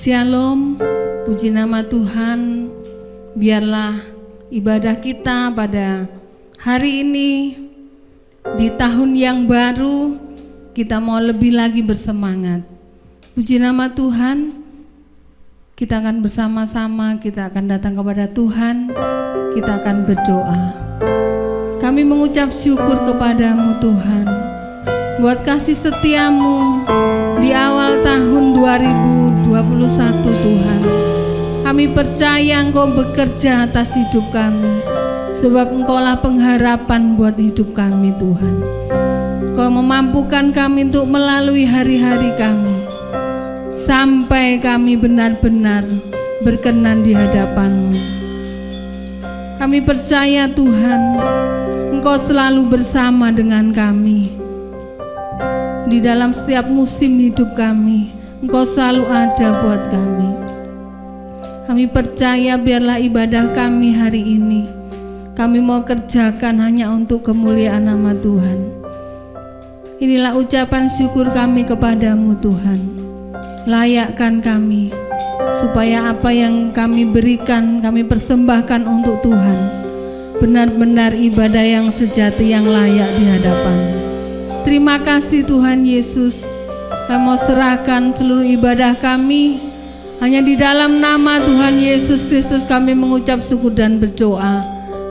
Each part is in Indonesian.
Shalom, puji nama Tuhan. Biarlah ibadah kita pada hari ini di tahun yang baru kita mau lebih lagi bersemangat. Puji nama Tuhan. Kita akan bersama-sama, kita akan datang kepada Tuhan, kita akan berdoa. Kami mengucap syukur kepadamu Tuhan, buat kasih setiamu di awal tahun 2021 Tuhan. Kami percaya Engkau bekerja atas hidup kami, sebab Engkaulah pengharapan buat hidup kami Tuhan. Engkau memampukan kami untuk melalui hari-hari kami, sampai kami benar-benar berkenan di hadapan-Mu. Kami percaya Tuhan, Engkau selalu bersama dengan kami. Di dalam setiap musim hidup kami, Engkau selalu ada buat kami. Kami percaya biarlah ibadah kami hari ini, kami mau kerjakan hanya untuk kemuliaan nama Tuhan. Inilah ucapan syukur kami kepadamu Tuhan. Layakkan kami, supaya apa yang kami berikan, kami persembahkan untuk Tuhan, benar-benar ibadah yang sejati, yang layak di hadapan-Mu. Terima kasih Tuhan Yesus. Kami mau serahkan seluruh ibadah kami hanya di dalam nama Tuhan Yesus Kristus. Kami mengucap syukur dan berdoa.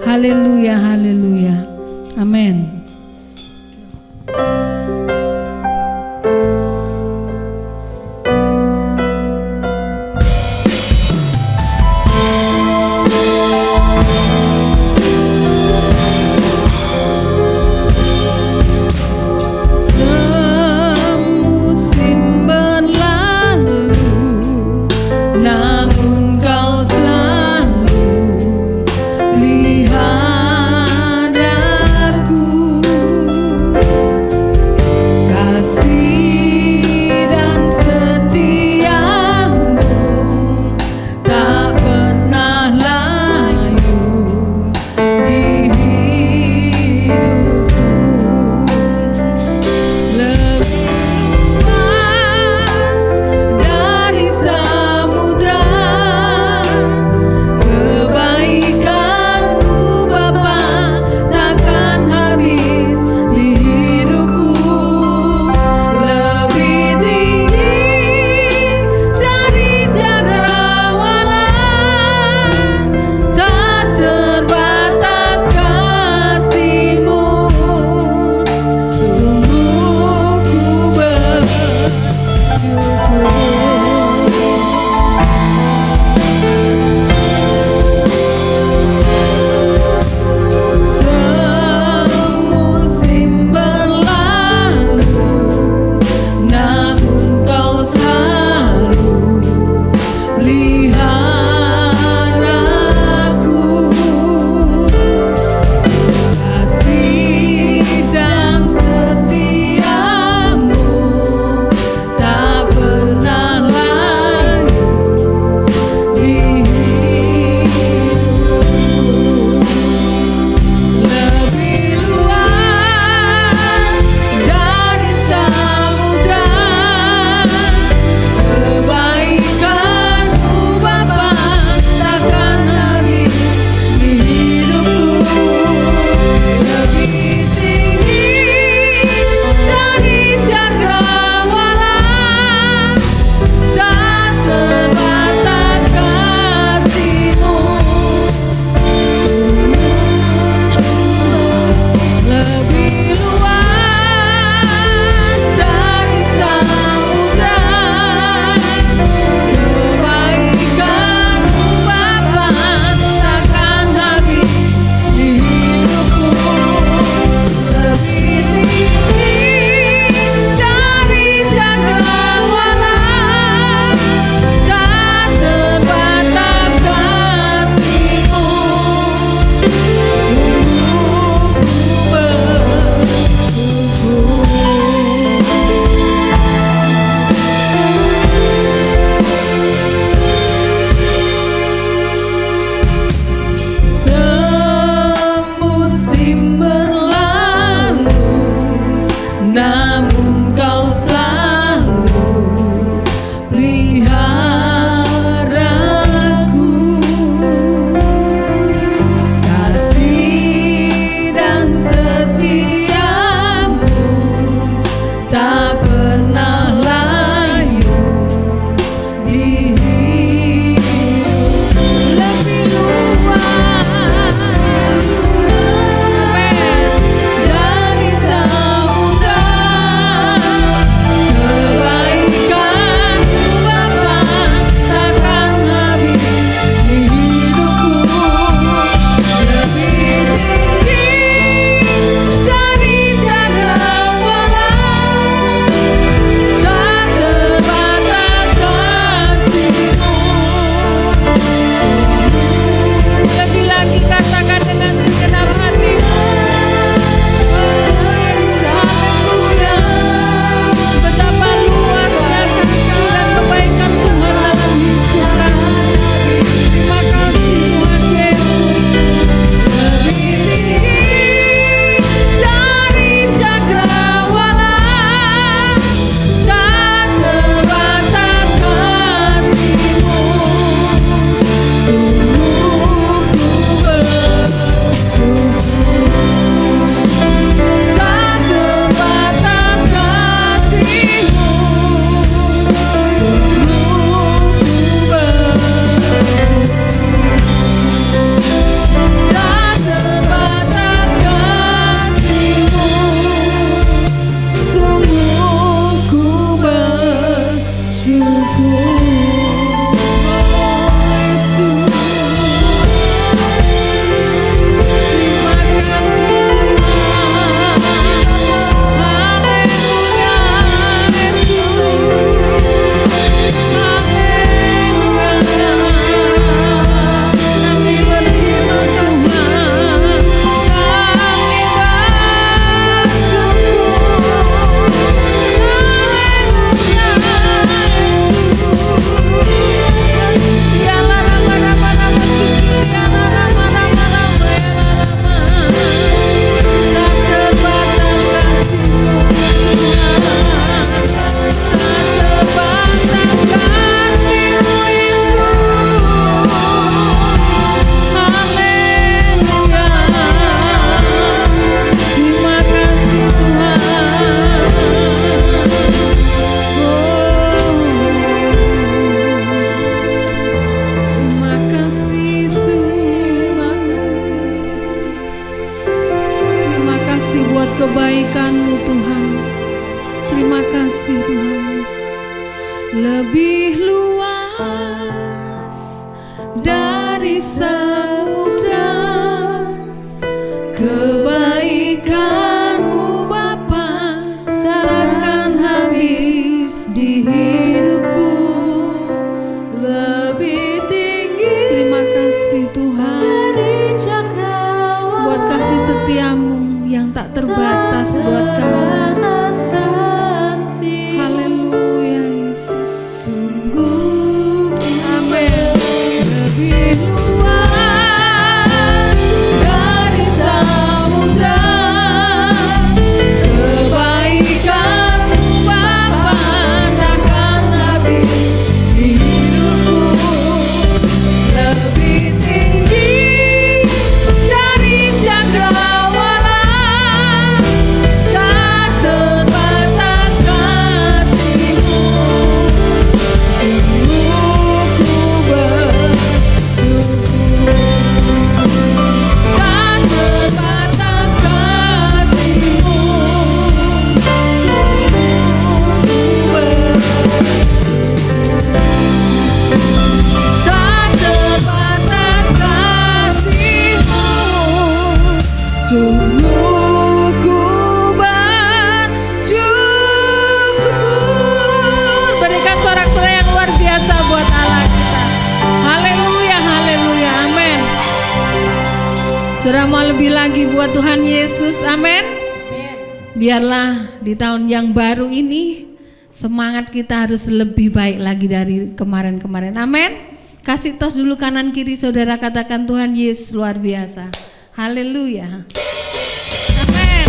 Haleluya, haleluya. Amin. Lihat aku kebaikan-Mu Tuhan. Terima kasih Tuhan Yesus. Lebih luas dari samudra kebaikan-Mu Bapa, takkan habis di hidupku. Lebih tinggi, terima kasih Tuhan, dari cakrawala, buat kasih setiamu yang tak terbatas buat kami. Haleluya Yesus. Sungguh amin. Lebih luas dari samudra kebaikan-Mu Bapa, takkan habis di hidupku. Lebih tinggi dari cakrawala, tak terbatas kasih-Mu. Sungguh ku bersyukur, tak terbatas kasih-Mu. Tak terbatas kasih-Mu. Sungguh ku bersyukur. Berikan sorak-sorai yang luar biasa buat Allah kita. Haleluya, haleluya, amin. Saudara mau lebih lagi buat Tuhan Yesus, amin. Biarlah di tahun yang baru ini semangat kita harus lebih baik lagi dari kemarin-kemarin, amin. Kasih tos dulu kanan kiri saudara, katakan Tuhan Yesus luar biasa. Haleluya. Amin.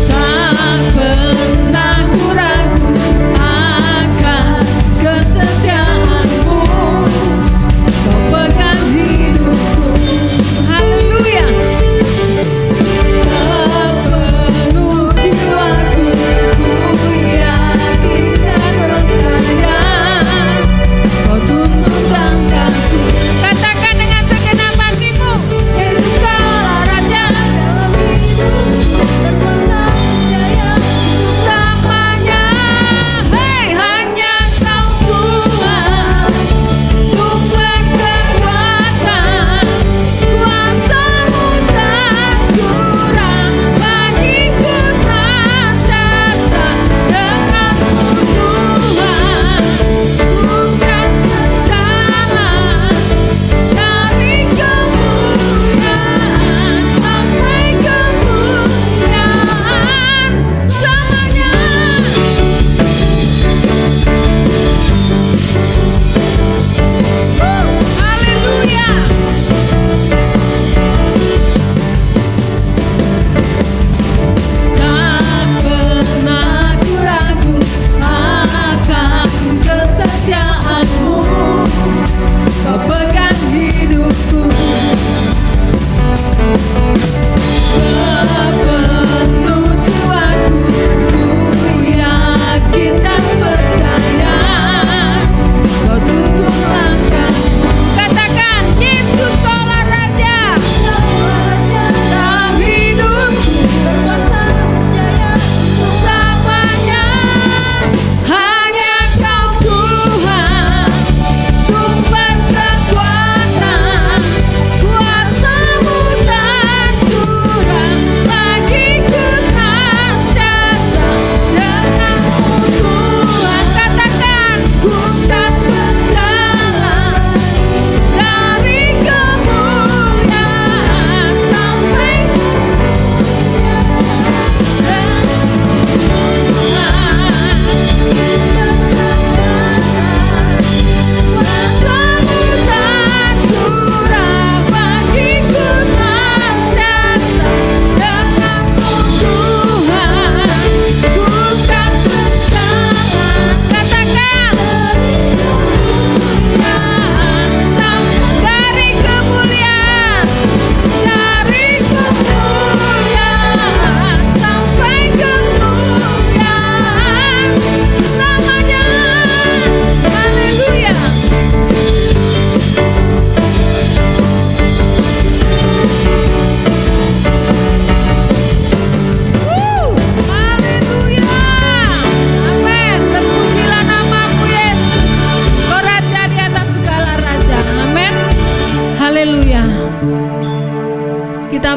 Tak pernah ku ragu akan kesetiaan-Mu, Kau pegang hidupku. Haleluya. Sepenuh jiwaku ku yakin dan percaya, Kau tuntun langkahku. Katakan dengan segenap hatimu, Yesus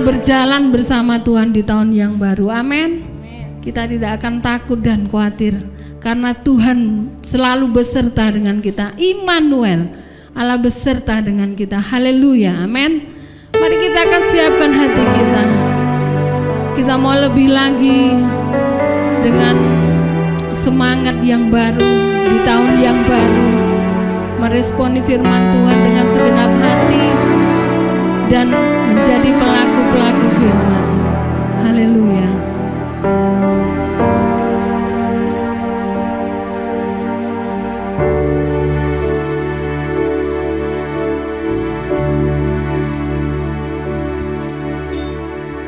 berjalan bersama Tuhan di tahun yang baru. Amin. Kita tidak akan takut dan khawatir karena Tuhan selalu beserta dengan kita. Immanuel, Allah beserta dengan kita. Haleluya, amin. Mari kita akan siapkan hati kita. Kita mau lebih lagi dengan semangat yang baru di tahun yang baru, meresponi firman Tuhan dengan segenap hati dan menjadi pelaku-pelaku firman. Haleluya.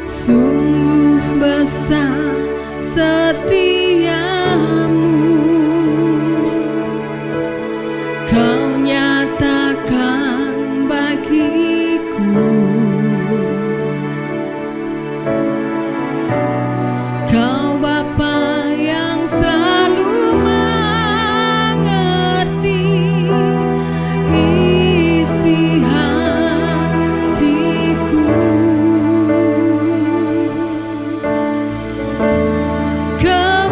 Sungguh besar setiamu, Kau nyatakan bagiku. Kau Bapa yang selalu mengerti isi hatiku. Kau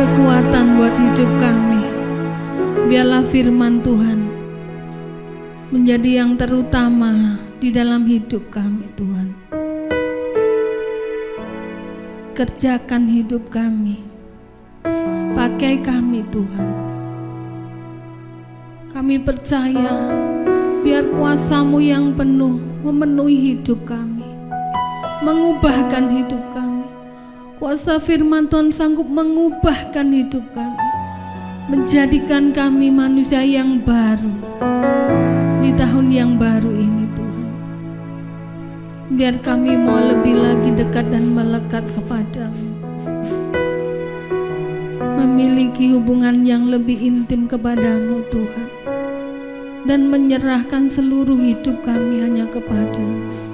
kekuatan buat hidup kami. Biarlah firman Tuhan menjadi yang terutama di dalam hidup kami, Tuhan. Kerjakan hidup kami, pakai kami, Tuhan. Kami percaya biar kuasa-Mu yang penuh memenuhi hidup kami, mengubahkan hidup kami. Kuasa firman Tuhan sanggup mengubahkan hidup kami, menjadikan kami manusia yang baru di tahun yang baru ini, Tuhan. Biar kami mau lebih lagi dekat dan melekat kepadamu, memiliki hubungan yang lebih intim kepadamu, Tuhan, dan menyerahkan seluruh hidup kami hanya kepadamu.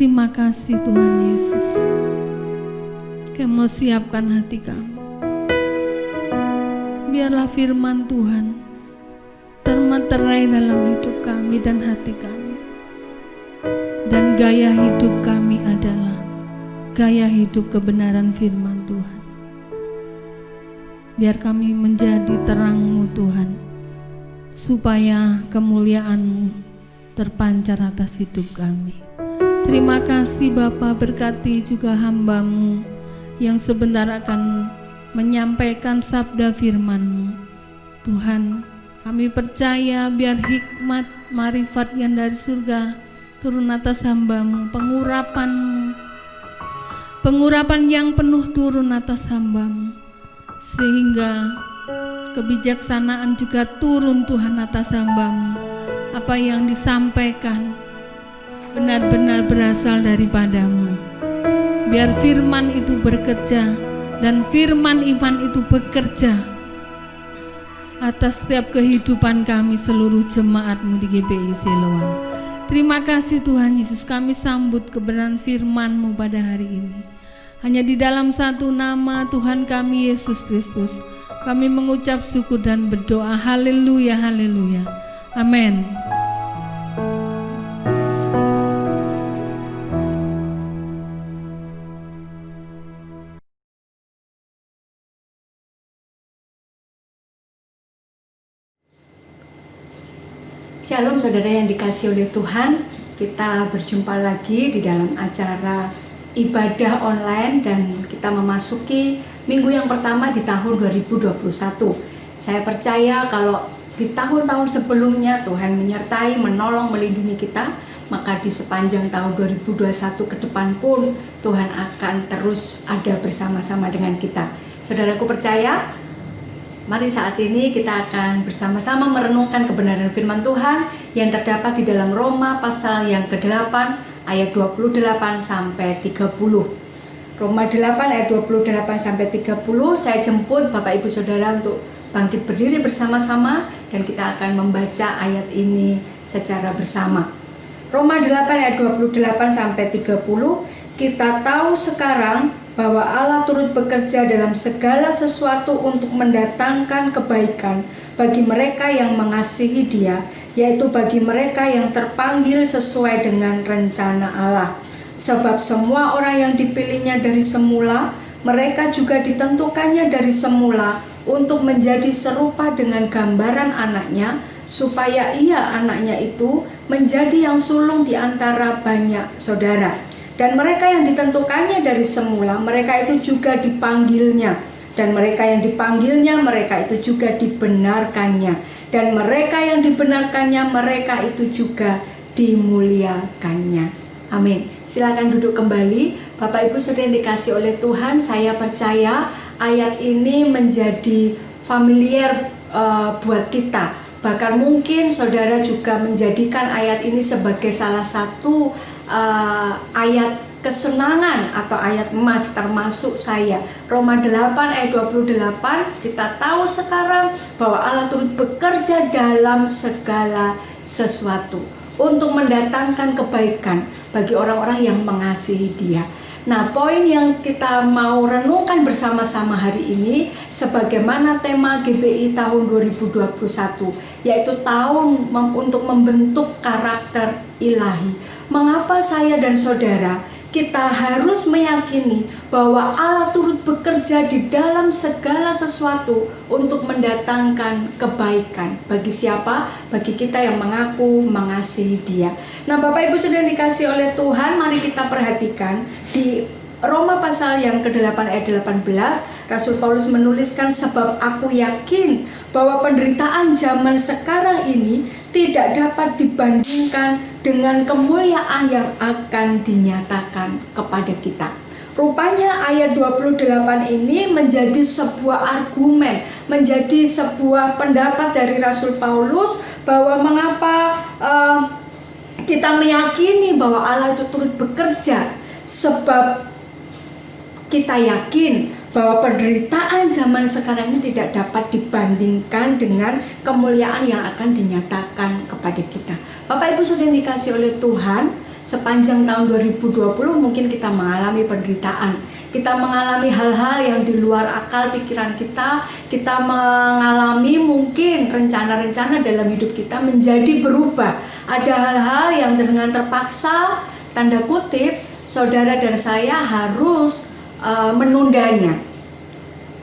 Terima kasih Tuhan Yesus. Kami siapkan hati kami. Biarlah firman Tuhan termeterai dalam hidup kami dan hati kami. Dan gaya hidup kami adalah gaya hidup kebenaran firman Tuhan. Biar kami menjadi terang-Mu Tuhan, supaya kemuliaan-Mu terpancar atas hidup kami. Terima kasih Bapa, berkati juga hamba-Mu yang sebentar akan menyampaikan sabda firman-Mu. Tuhan, kami percaya biar hikmat marifat yang dari surga turun atas hamba-Mu, pengurapan yang penuh turun atas hamba-Mu, sehingga kebijaksanaan juga turun Tuhan atas hamba-Mu. Apa yang disampaikan benar-benar berasal daripada-Mu. Biar firman itu bekerja dan firman iman itu bekerja atas setiap kehidupan kami seluruh jemaat-Mu di GBI Siloam. Terima kasih Tuhan Yesus, kami sambut kebenaran firman-Mu pada hari ini. Hanya di dalam satu nama Tuhan kami Yesus Kristus kami mengucap syukur dan berdoa. Haleluya, haleluya. Amin. Shalom saudara yang dikasihi oleh Tuhan, kita berjumpa lagi di dalam acara ibadah online dan kita memasuki minggu yang pertama di tahun 2021. Saya percaya kalau di tahun-tahun sebelumnya Tuhan menyertai, menolong, melindungi kita, maka di sepanjang tahun 2021 ke depan pun Tuhan akan terus ada bersama-sama dengan kita. Saudaraku percaya, mari saat ini kita akan bersama-sama merenungkan kebenaran firman Tuhan yang terdapat di dalam Roma pasal yang ke-8 ayat 28 sampai 30. Roma 8 ayat 28 sampai 30. Saya jemput Bapak Ibu Saudara untuk bangkit berdiri bersama-sama dan kita akan membaca ayat ini secara bersama. Roma 8 ayat 28 sampai 30. Kita tahu sekarang bahwa Allah turut bekerja dalam segala sesuatu untuk mendatangkan kebaikan bagi mereka yang mengasihi Dia, yaitu bagi mereka yang terpanggil sesuai dengan rencana Allah. Sebab semua orang yang dipilihnya dari semula, mereka juga ditentukannya dari semula untuk menjadi serupa dengan gambaran anaknya, supaya ia anaknya itu menjadi yang sulung di antara banyak saudara. Dan mereka yang ditentukannya dari semula, mereka itu juga dipanggilnya. Dan mereka yang dipanggilnya, mereka itu juga dibenarkannya. Dan mereka yang dibenarkannya, mereka itu juga dimuliakannya. Amin. Silakan duduk kembali. Bapak Ibu Saudara yang dikasih oleh Tuhan, saya percaya ayat ini menjadi familiar buat kita. Bahkan mungkin saudara juga menjadikan ayat ini sebagai salah satu ayat kesenangan atau ayat emas, termasuk saya. Roma 8 ayat 28, kita tahu sekarang bahwa Allah turut bekerja dalam segala sesuatu untuk mendatangkan kebaikan bagi orang-orang yang mengasihi Dia. Nah, poin yang kita mau renungkan bersama-sama hari ini sebagaimana tema GBI tahun 2021, yaitu tahun untuk membentuk karakter ilahi. Mengapa saya dan saudara kita harus meyakini bahwa Allah turut bekerja di dalam segala sesuatu untuk mendatangkan kebaikan. Bagi siapa? Bagi kita yang mengaku mengasihi Dia. Nah, Bapak Ibu Saudara yang dikasihi oleh Tuhan, mari kita perhatikan di Roma pasal yang ke-8 ayat 18, Rasul Paulus menuliskan, sebab aku yakin bahwa penderitaan zaman sekarang ini tidak dapat dibandingkan dengan kemuliaan yang akan dinyatakan kepada kita. Rupanya ayat 28 ini menjadi sebuah argumen, menjadi sebuah pendapat dari Rasul Paulus bahwa mengapa kita meyakini bahwa Allah itu turut bekerja, sebab kita yakin bahwa penderitaan zaman sekarang ini tidak dapat dibandingkan dengan kemuliaan yang akan dinyatakan kepada kita. Bapak Ibu Saudara yang dikasihi oleh Tuhan, sepanjang tahun 2020 mungkin kita mengalami penderitaan. Kita mengalami hal-hal yang di luar akal pikiran kita. Kita mengalami mungkin rencana-rencana dalam hidup kita menjadi berubah. Ada hal-hal yang dengan terpaksa, tanda kutip, saudara dan saya harus menundanya.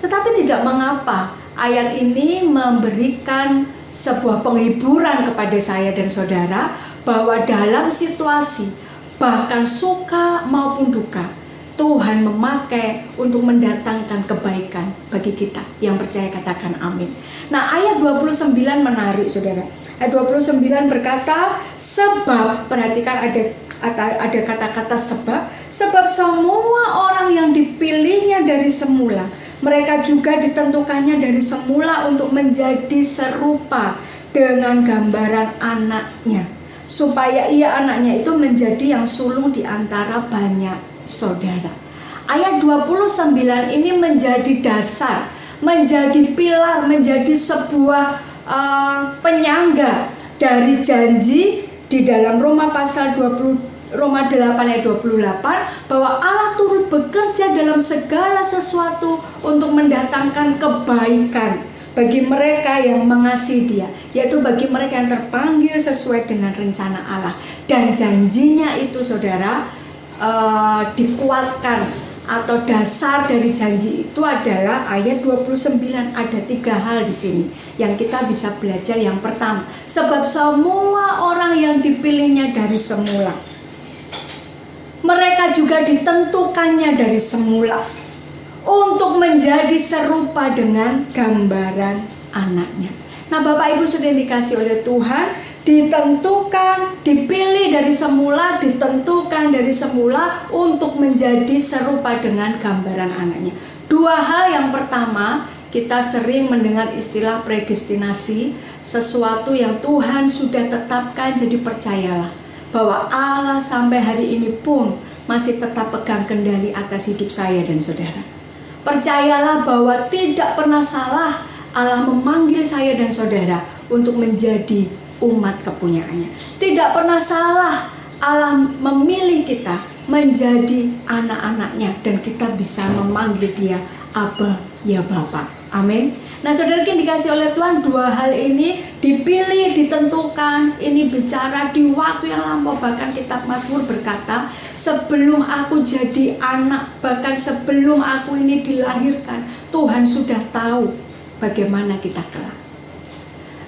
Tetapi tidak mengapa, ayat ini memberikan sebuah penghiburan kepada saya dan saudara bahwa dalam situasi bahkan suka maupun duka, Tuhan memakai untuk mendatangkan kebaikan bagi kita. Yang percaya katakan amin. Nah, ayat 29 menarik saudara. Ayat 29 berkata, sebab, perhatikan ada kata-kata sebab semua orang yang dipilihnya dari semula, mereka juga ditentukannya dari semula untuk menjadi serupa dengan gambaran anaknya, supaya ia anaknya itu menjadi yang sulung di antara banyak saudara. Ayat 29 ini menjadi dasar, menjadi pilar, menjadi sebuah penyangga dari janji di dalam Roma pasal 8 ayat 28 bahwa Allah turut bekerja dalam segala sesuatu untuk mendatangkan kebaikan bagi mereka yang mengasihi Dia, yaitu bagi mereka yang terpanggil sesuai dengan rencana Allah. Dan janjinya itu saudara dikuatkan, atau dasar dari janji itu adalah ayat 29. Ada 3 hal di sini yang kita bisa belajar. Yang pertama, sebab semua orang yang dipilihnya dari semula, mereka juga ditentukannya dari semula untuk menjadi serupa dengan gambaran anaknya. Nah, Bapak Ibu sudah dikasih oleh Tuhan, ditentukan, dipilih dari semula, ditentukan dari semula untuk menjadi serupa dengan gambaran anaknya. 2 hal. Yang pertama, kita sering mendengar istilah predestinasi, sesuatu yang Tuhan sudah tetapkan. Jadi percayalah bahwa Allah sampai hari ini pun masih tetap pegang kendali atas hidup saya dan saudara. Percayalah bahwa tidak pernah salah Allah memanggil saya dan saudara untuk menjadi umat kepunyaannya. Tidak pernah salah Allah memilih kita menjadi anak-anaknya, dan kita bisa memanggil Dia Abba, ya Bapa. Amin. Nah, saudara yang dikasih oleh Tuhan, 2 hal ini dipilih, ditentukan. Ini bicara di waktu yang lampau. Bahkan kitab Mazmur berkata, sebelum aku jadi anak, bahkan sebelum aku ini dilahirkan, Tuhan sudah tahu bagaimana kita kelak.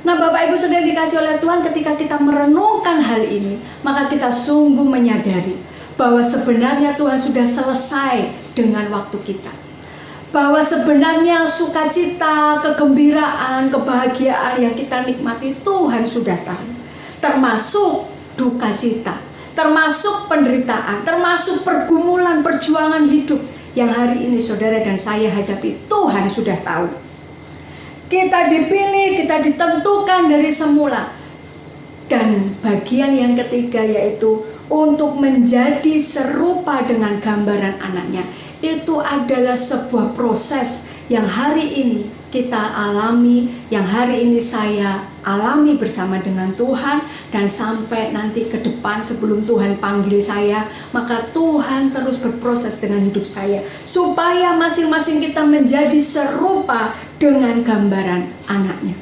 Nah, Bapak Ibu saudara dikasih oleh Tuhan, ketika kita merenungkan hal ini, maka kita sungguh menyadari bahwa sebenarnya Tuhan sudah selesai dengan waktu kita. Bahwa sebenarnya sukacita, kegembiraan, kebahagiaan yang kita nikmati Tuhan sudah tahu. Termasuk duka cita, termasuk penderitaan, termasuk pergumulan, perjuangan hidup yang hari ini saudara dan saya hadapi, Tuhan sudah tahu. Kita dipilih, kita ditentukan dari semula. Dan bagian yang ketiga yaitu untuk menjadi serupa dengan gambaran anaknya. Itu adalah sebuah proses yang hari ini kita alami, yang hari ini saya alami bersama dengan Tuhan, dan sampai nanti ke depan sebelum Tuhan panggil saya, maka Tuhan terus berproses dengan hidup saya supaya masing-masing kita menjadi serupa dengan gambaran anaknya.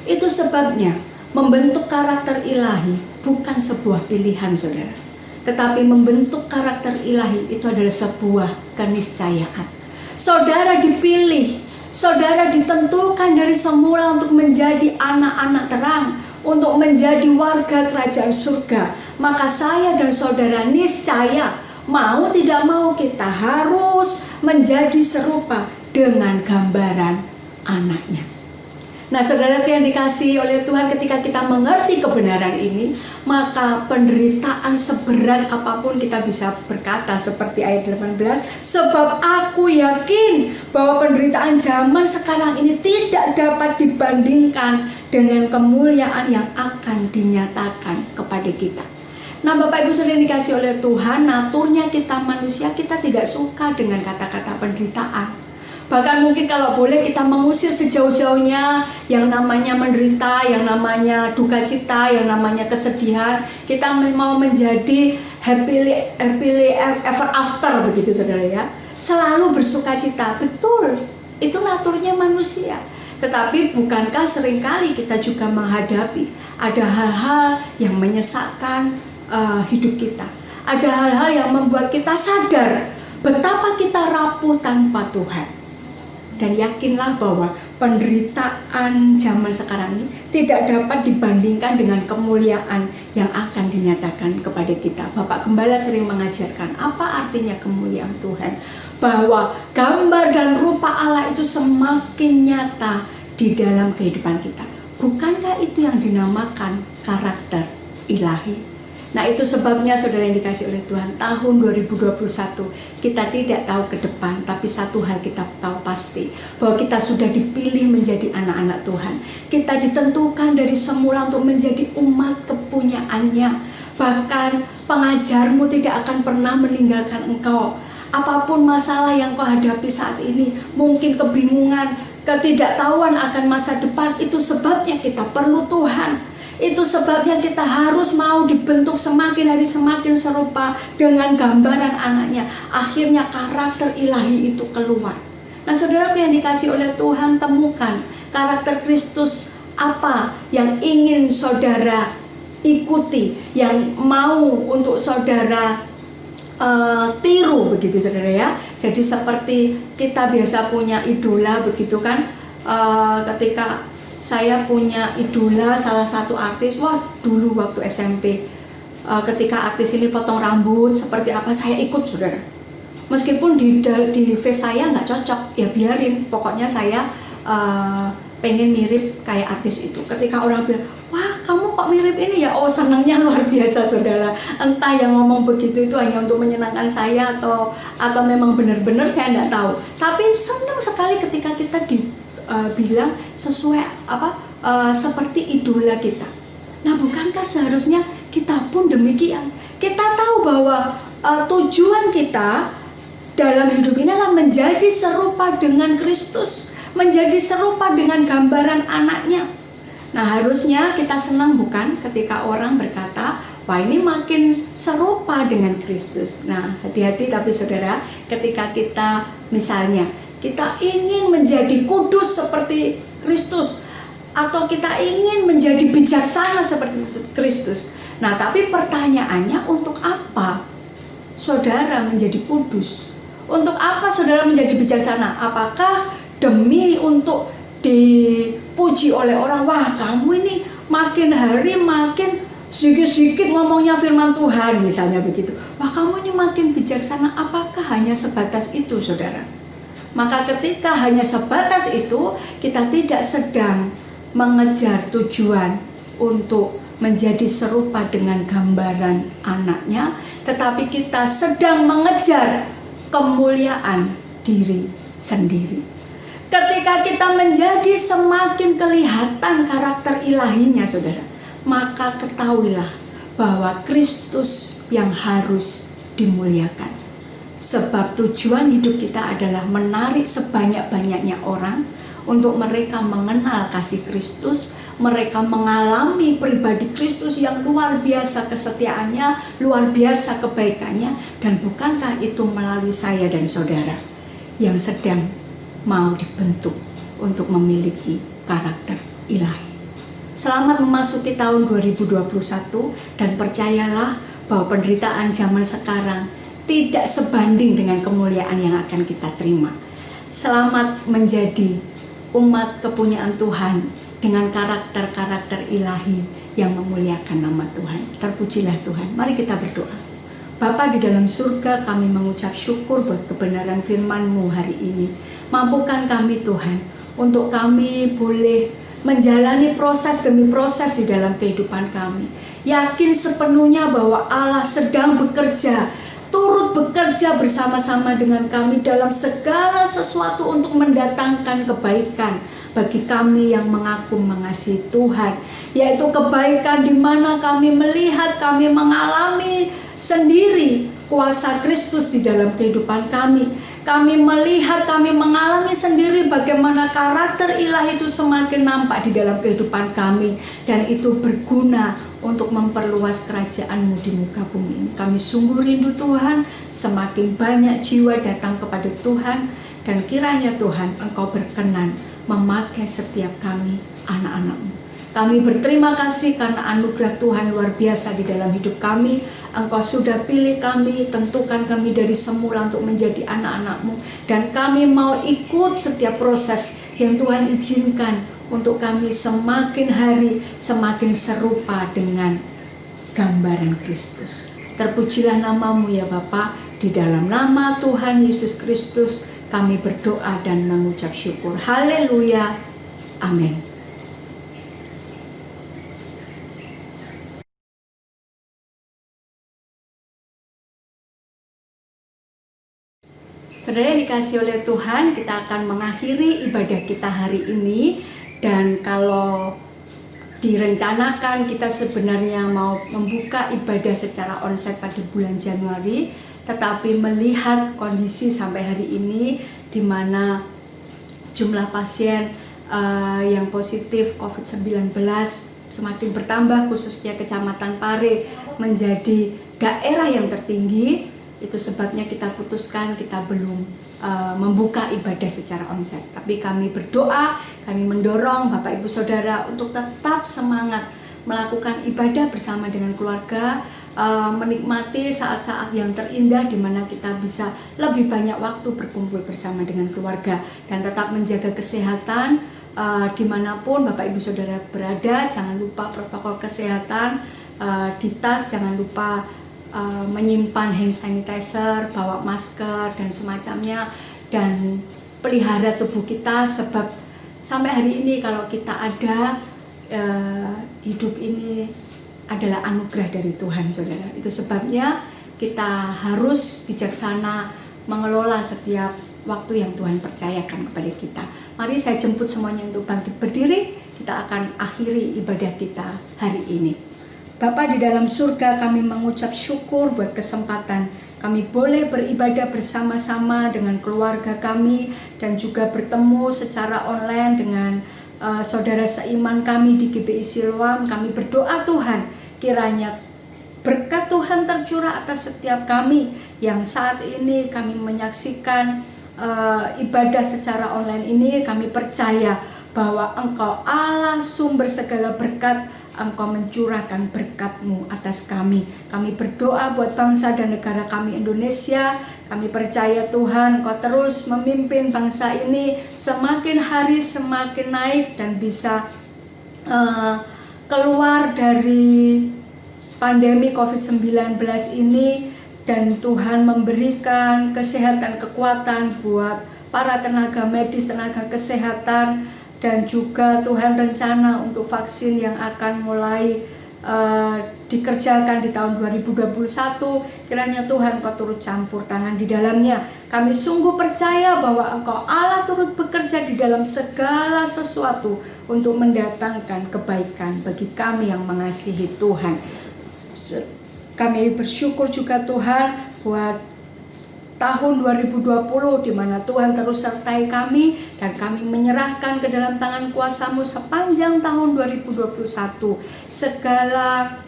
Itu sebabnya membentuk karakter ilahi bukan sebuah pilihan saudara, tetapi membentuk karakter ilahi itu adalah sebuah keniscayaan. Saudara dipilih, saudara ditentukan dari semula untuk menjadi anak-anak terang, untuk menjadi warga kerajaan surga. Maka saya dan saudara niscaya, mau tidak mau kita harus menjadi serupa dengan gambaran anaknya. Nah, saudaraku yang dikasihi oleh Tuhan, ketika kita mengerti kebenaran ini, maka penderitaan seberat apapun kita bisa berkata seperti ayat 18, sebab aku yakin bahwa penderitaan zaman sekarang ini tidak dapat dibandingkan dengan kemuliaan yang akan dinyatakan kepada kita. Nah, Bapak Ibu Saudara yang dikasihi oleh Tuhan, naturnya kita manusia, kita tidak suka dengan kata-kata penderitaan. Bahkan mungkin kalau boleh kita mengusir sejauh-jauhnya yang namanya menderita, yang namanya duka cita, yang namanya kesedihan. Kita mau menjadi happily ever after, begitu saudara ya. Selalu bersuka cita, betul, itu naturnya manusia. Tetapi bukankah seringkali kita juga menghadapi ada hal-hal yang menyesakkan hidup kita. Ada hal-hal yang membuat kita sadar betapa kita rapuh tanpa Tuhan. Dan yakinlah bahwa penderitaan zaman sekarang ini tidak dapat dibandingkan dengan kemuliaan yang akan dinyatakan kepada kita. Bapak Gembala sering mengajarkan apa artinya kemuliaan Tuhan, bahwa gambar dan rupa Allah itu semakin nyata di dalam kehidupan kita. Bukankah itu yang dinamakan karakter ilahi? Nah, itu sebabnya saudara yang dikasih oleh Tuhan, tahun 2021 kita tidak tahu ke depan, tapi satu hal kita tahu pasti, bahwa kita sudah dipilih menjadi anak-anak Tuhan. Kita ditentukan dari semula untuk menjadi umat kepunyaannya. Bahkan pengajarmu tidak akan pernah meninggalkan engkau. Apapun masalah yang kau hadapi saat ini, mungkin kebingungan, ketidaktahuan akan masa depan, itu sebabnya kita perlu Tuhan. Itu sebabnya kita harus mau dibentuk semakin hari semakin serupa dengan gambaran anaknya. Akhirnya karakter ilahi itu keluar. Nah, saudaraku yang dikasih oleh Tuhan, temukan karakter Kristus apa yang ingin saudara ikuti, yang mau untuk saudara tiru, begitu saudara ya. Jadi seperti kita biasa punya idola, begitu kan, ketika saya punya idola salah satu artis, dulu waktu SMP, ketika artis ini potong rambut seperti apa, saya ikut saudara. Meskipun di face saya nggak cocok, ya biarin, pokoknya saya pengen mirip kayak artis itu. Ketika orang bilang, wah kamu kok mirip ini ya, oh senangnya luar biasa saudara. Entah yang ngomong begitu itu hanya untuk menyenangkan saya atau memang benar-benar saya nggak tahu. Tapi senang sekali ketika kita bilang sesuai seperti idola kita. Nah, bukankah seharusnya kita pun demikian? Kita tahu bahwa tujuan kita dalam hidup ini adalah menjadi serupa dengan Kristus, menjadi serupa dengan gambaran anaknya. Nah, harusnya kita senang bukan ketika orang berkata, wah ini makin serupa dengan Kristus. Nah, hati-hati tapi saudara, ketika kita misalnya kita ingin menjadi kudus seperti Kristus, atau kita ingin menjadi bijaksana seperti Kristus. Nah, tapi pertanyaannya, untuk apa saudara menjadi kudus? Untuk apa saudara menjadi bijaksana? Apakah demi untuk dipuji oleh orang? Wah, kamu ini makin hari makin sedikit-sedikit ngomongnya firman Tuhan, misalnya begitu. Wah, kamu ini makin bijaksana. Apakah hanya sebatas itu, saudara? Maka ketika hanya sebatas itu, kita tidak sedang mengejar tujuan untuk menjadi serupa dengan gambaran anaknya, tetapi kita sedang mengejar kemuliaan diri sendiri. Ketika kita menjadi semakin kelihatan karakter ilahinya, saudara, maka ketahuilah bahwa Kristus yang harus dimuliakan. Sebab tujuan hidup kita adalah menarik sebanyak-banyaknya orang untuk mereka mengenal kasih Kristus, mereka mengalami pribadi Kristus yang luar biasa kesetiaannya, luar biasa kebaikannya. Dan bukankah itu melalui saya dan saudara yang sedang mau dibentuk untuk memiliki karakter ilahi. Selamat memasuki tahun 2021 dan percayalah bahwa penderitaan zaman sekarang tidak sebanding dengan kemuliaan yang akan kita terima. Selamat menjadi umat kepunyaan Tuhan dengan karakter-karakter ilahi yang memuliakan nama Tuhan. Terpujilah Tuhan. Mari kita berdoa. Bapa di dalam surga, kami mengucap syukur buat kebenaran firman-Mu hari ini. Mampukan kami Tuhan, untuk kami boleh menjalani proses demi proses di dalam kehidupan kami. Yakin sepenuhnya bahwa Allah sedang bekerja, turut bekerja bersama-sama dengan kami dalam segala sesuatu untuk mendatangkan kebaikan bagi kami yang mengaku mengasihi Tuhan, yaitu kebaikan di mana kami melihat, kami mengalami sendiri kuasa Kristus di dalam kehidupan kami. Kami melihat, kami mengalami sendiri bagaimana karakter ilahi itu semakin nampak di dalam kehidupan kami, dan itu berguna untuk memperluas kerajaan-Mu di muka bumi ini. Kami sungguh rindu Tuhan, semakin banyak jiwa datang kepada Tuhan, dan kiranya Tuhan Engkau berkenan memakai setiap kami, anak-anak-Mu. Kami berterima kasih karena anugerah Tuhan luar biasa di dalam hidup kami. Engkau sudah pilih kami, tentukan kami dari semula untuk menjadi anak-anak-Mu, dan kami mau ikut setiap proses yang Tuhan izinkan untuk kami semakin hari semakin serupa dengan gambaran Kristus. Terpujilah nama-Mu ya Bapa. Di dalam nama Tuhan Yesus Kristus kami berdoa dan mengucap syukur. Haleluya. Amin. Saudara yang dikasihi oleh Tuhan, kita akan mengakhiri ibadah kita hari ini. Dan kalau direncanakan kita sebenarnya mau membuka ibadah secara onsite pada bulan Januari, tetapi melihat kondisi sampai hari ini di mana jumlah pasien yang positif COVID-19 semakin bertambah, khususnya Kecamatan Pare menjadi daerah yang tertinggi. Itu sebabnya kita putuskan kita belum membuka ibadah secara onsite. Tapi kami berdoa, kami mendorong Bapak Ibu Saudara untuk tetap semangat melakukan ibadah bersama dengan keluarga, menikmati saat-saat yang terindah di mana kita bisa lebih banyak waktu berkumpul bersama dengan keluarga, dan tetap menjaga kesehatan dimanapun Bapak Ibu Saudara berada. Jangan lupa protokol kesehatan di tas, jangan lupa menyimpan hand sanitizer, bawa masker dan semacamnya, dan pelihara tubuh kita, sebab sampai hari ini kalau kita ada, hidup ini adalah anugerah dari Tuhan, saudara. Itu sebabnya kita harus bijaksana mengelola setiap waktu yang Tuhan percayakan kepada kita. Mari saya jemput semuanya untuk bangkit berdiri. Kita akan akhiri ibadah kita hari ini. Bapa di dalam surga, kami mengucap syukur buat kesempatan kami boleh beribadah bersama-sama dengan keluarga kami, dan juga bertemu secara online dengan saudara seiman kami di GBI Siloam. Kami berdoa Tuhan, kiranya berkat Tuhan tercurah atas setiap kami yang saat ini kami menyaksikan ibadah secara online ini. Kami percaya bahwa Engkau Allah sumber segala berkat, Engkau mencurahkan berkat-Mu atas kami. Kami berdoa buat bangsa dan negara kami Indonesia. Kami percaya Tuhan Engkau terus memimpin bangsa ini semakin hari semakin naik, dan bisa keluar dari pandemi COVID-19 ini. Dan Tuhan memberikan kesehatan, kekuatan buat para tenaga medis, tenaga kesehatan, dan juga Tuhan rencana untuk vaksin yang akan mulai dikerjakan di tahun 2021. Kiranya Tuhan Kau turut campur tangan di dalamnya. Kami sungguh percaya bahwa Engkau Allah turut bekerja di dalam segala sesuatu untuk mendatangkan kebaikan bagi kami yang mengasihi Tuhan. Kami bersyukur juga Tuhan buat tahun 2020 di mana Tuhan terus sertai kami, dan kami menyerahkan ke dalam tangan kuasa-Mu sepanjang tahun 2021 segala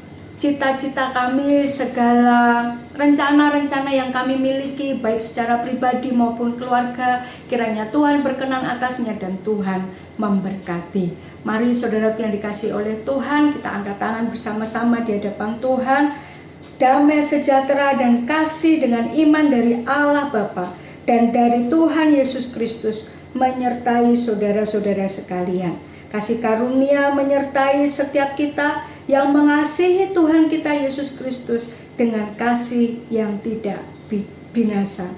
cita-cita kami, segala rencana-rencana yang kami miliki baik secara pribadi maupun keluarga. Kiranya Tuhan berkenan atasnya dan Tuhan memberkati. Mari saudaraku yang dikasihi oleh Tuhan, kita angkat tangan bersama-sama di hadapan Tuhan. damai sejahtera dan kasih dengan iman dari Allah Bapa dan dari Tuhan Yesus Kristus menyertai saudara-saudara sekalian. Kasih karunia menyertai setiap kita yang mengasihi Tuhan kita Yesus Kristus dengan kasih yang tidak binasa.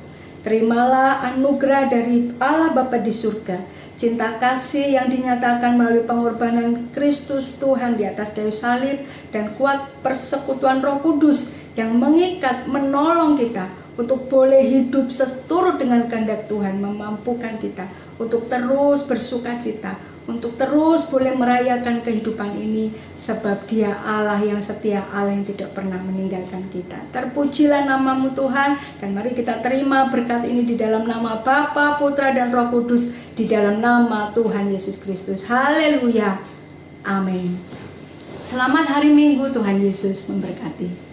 Terimalah anugerah dari Allah Bapa di surga, cinta kasih yang dinyatakan melalui pengorbanan Kristus Tuhan di atas kayu salib, dan kuat persekutuan Roh Kudus yang mengikat, menolong kita untuk boleh hidup seturut dengan kehendak Tuhan, memampukan kita untuk terus bersuka cita, untuk terus boleh merayakan kehidupan ini, sebab Dia Allah yang setia, Allah yang tidak pernah meninggalkan kita. Terpujilah namamu Tuhan, dan mari kita terima berkat ini di dalam nama Bapa, Putra, dan Roh Kudus, di dalam nama Tuhan Yesus Kristus. Haleluya, amin. Selamat hari Minggu, Tuhan Yesus memberkati.